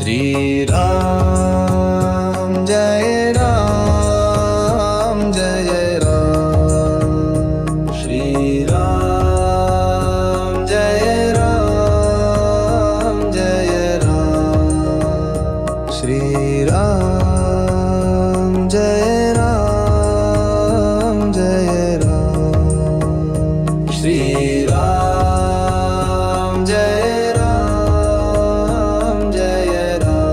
श्री राम जय राम जय राम श्री राम जय राम जय राम श्री राम जय राम जय राम श्री राम जय राम जय राम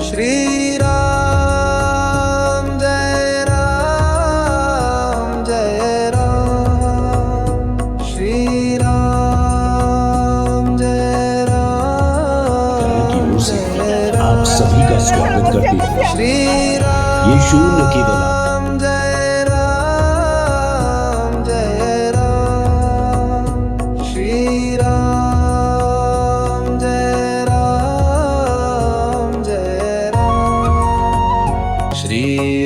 श्री राम जय राम जय राम श्री राम जय राम जय राम आप सभी का स्वागत करते हैं। श्री ये शून्य केवल राम जय राम जय राम श्री राम जय राम जय राम श्री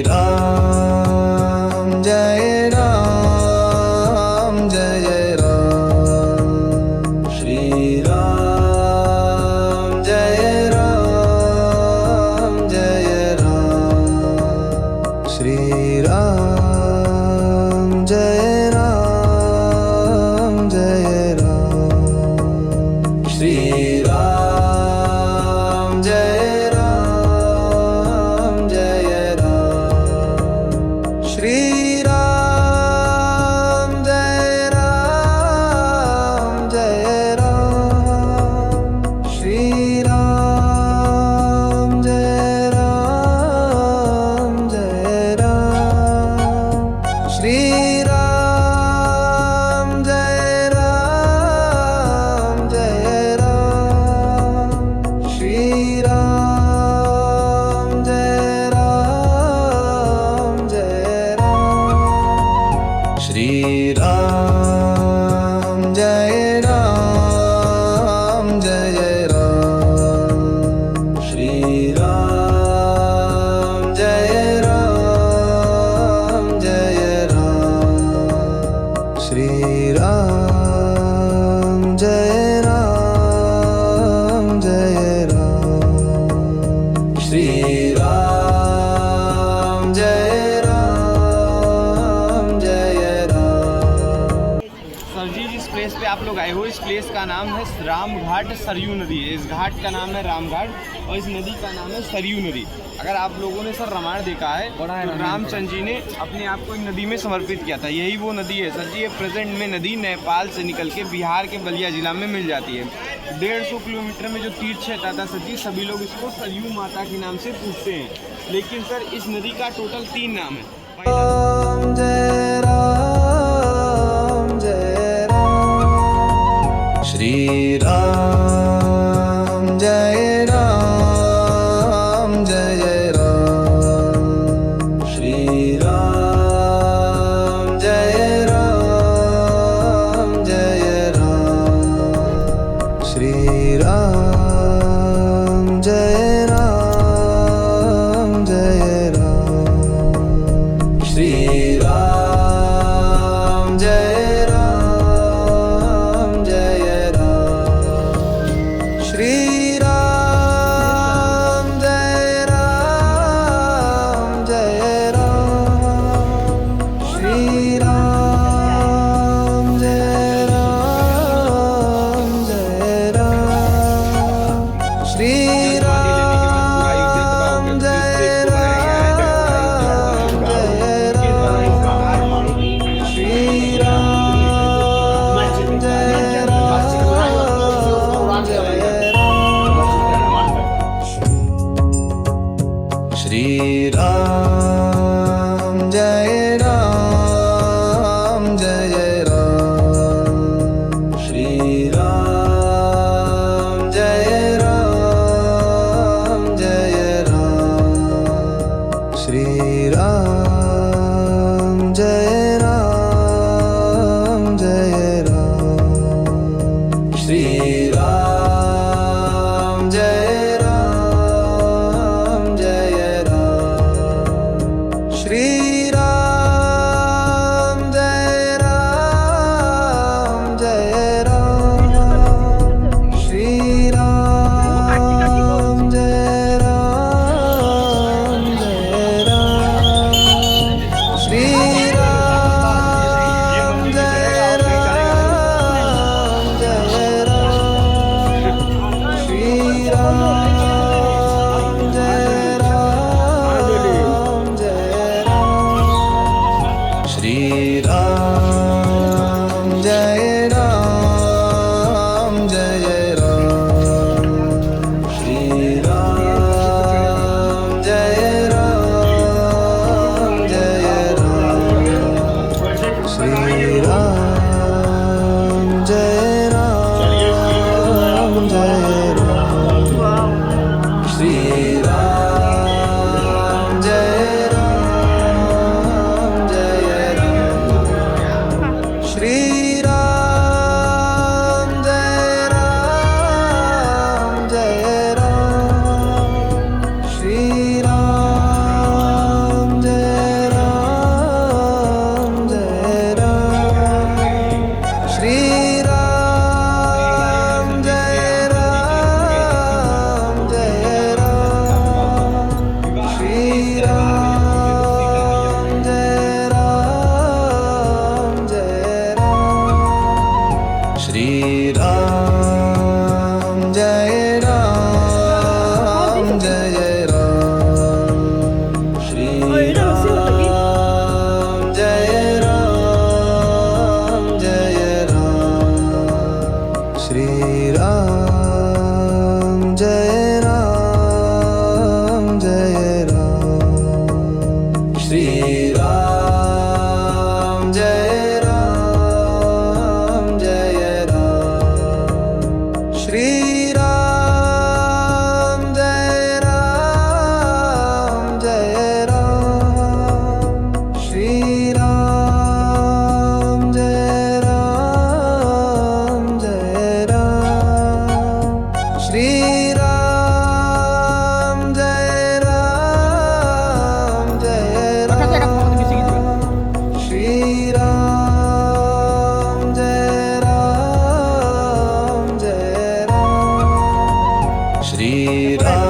राम जय राम जय राम श्री राम जय राम जय राम श्री राम जय राम जय राम श्री राम जय राम जय राम श्री राम जय राम जय राम श्री राम जय राम जय राम श्री राम जय राम जय राम श्री राम जय राम जय राम श्री राम जय राम जय राम श्री राम जय राम जय राम श्री राम जय राम जय राम श्री राम जय राम जय राम। सर जी जिस प्लेस पे आप लोग आए हो, इस प्लेस का नाम है राम घाट सरयू नदी है। इस घाट का नाम है राम घाट और इस नदी का नाम है सरयू नदी। अगर आप लोगों ने सर रामायण देखा है तो रामचंद्र जी ने अपने आप को इन नदी में समर्पित किया था। यही वो नदी है सर जी। ये प्रेजेंट में नदी नेपाल से निकल के बिहार के बलिया जिला में मिल जाती है। 150 किलोमीटर में जो तीर्थ क्षेत्र आता है सर जी, सभी लोग इसको सरयू माता के नाम से पूछते हैं। लेकिन सर इस नदी का टोटल 3 नाम है। राम जय राम जय राम श्री राम जय राम जय राम श्री राम जय राम जय राम श्री राम जय राम जय राम श्री राम जय राम जय राम श्री राम जय राम जय राम श्री राम जय राम जय राम श्री राम जय राम जय राम श्री राम जय राम जय राम श्री राम जय राम जय राम श्री राम जय राम जय राम श्री राम